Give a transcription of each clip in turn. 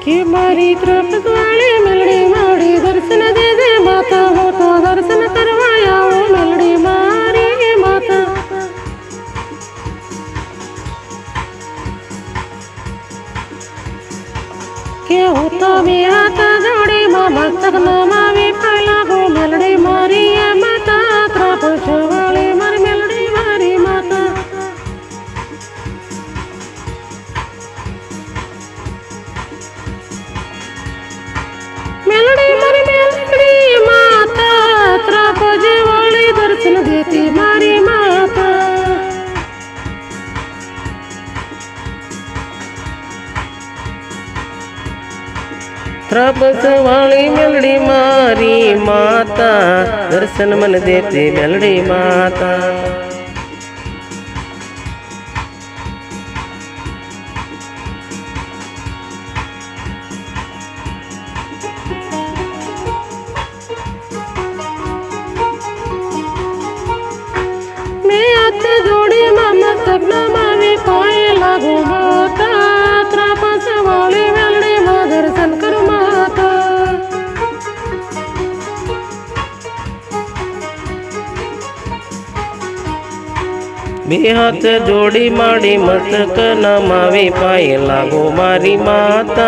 कि मारी तरफ वाले मेलड़ी मारी दर्शन दे दे माता हो तो दर्शन करवाया वो मेलड़ी मारी माता के होता भी आता जोड़ी मामा तक नामा भी पहला हो मेलड़ी मारी है माता तरफ वाले मारी मेलड़ी मारी माता मेलड़ी मारी मेलड़ी माता तरफ वाली दर्शन देती मारी माता त्रपस वाली मेलड़ी मारी माता दर्शन मन देती मेलड़ी माता मैं हाथ जोड़ी मामा सपना मावे पाए लागू माता त्रपस वाली मेलड़ी माँ दर्शन कर माता बे हाथ जोड़ी माड़ी मस्तक नमावी पाए लागो मारी माता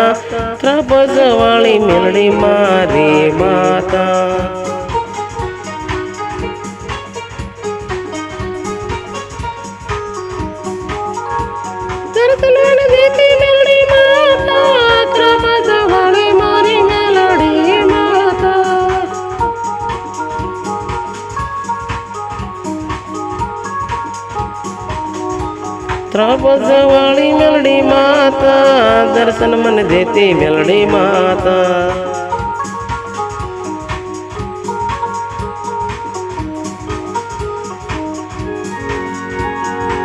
त्रपस वाली मेलड़ी मारी माता दर्शन देती मेलड़ी माता त्रपस वाली मारी मेलड़ी माता त्रपस वाली मेलड़ी माता दर्शन मन देती मेलड़ी माता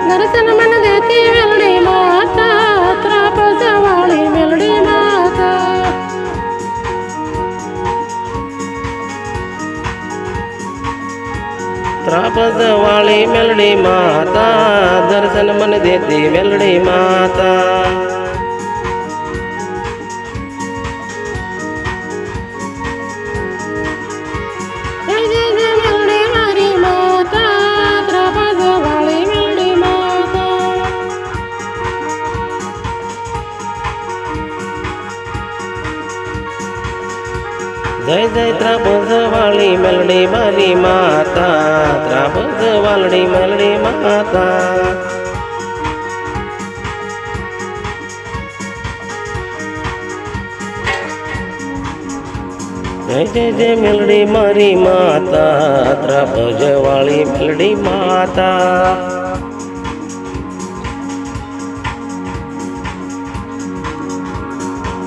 दर्शन मन देती मेलड़ी माता त्रपस वाली मेलड़ी माता त्रपस वाली मेलड़ी माता दर्शन मन देती मेलड़ी माता जय जय जय मेलड़ी मारी माता त्रपस वाली मेलड़ी माता जय जय त्रपस वाली मेलड़ी मारी माता त्रपस वाली मेलड़ी माता जय जय जय मेलड़ी मारी माता त्रपस वाली मेलड़ी माता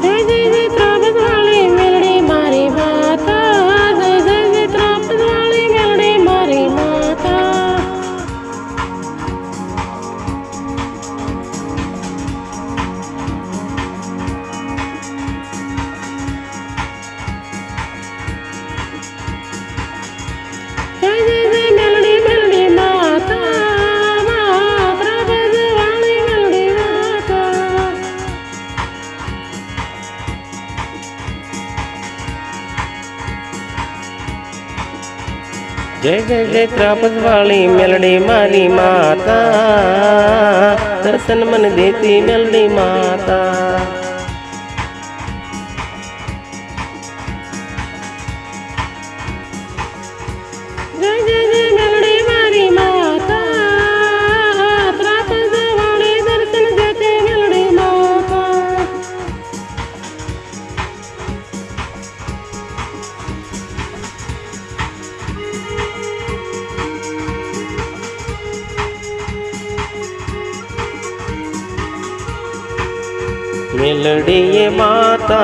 जय जय जय त्रपस वाली मेलड़ी मारी माता जय जय जय त्रपस वाली मेलड़ी मारी माता जय जय जय मेलड़ी मेलड़ी माता त्रपस वाली मेलड़ी माता जय जय जय त्रपस वाली मेलड़ी मारी माता दर्शन मन देती मेलड़ी माता जय जय जय मेलड़ी मारी माता त्रपस वाली दर्शन देती मेलड़ी माता मेलड़ी ये माता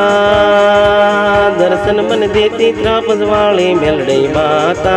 दर्शन मन देती त्रपस वाली मेलड़ी माता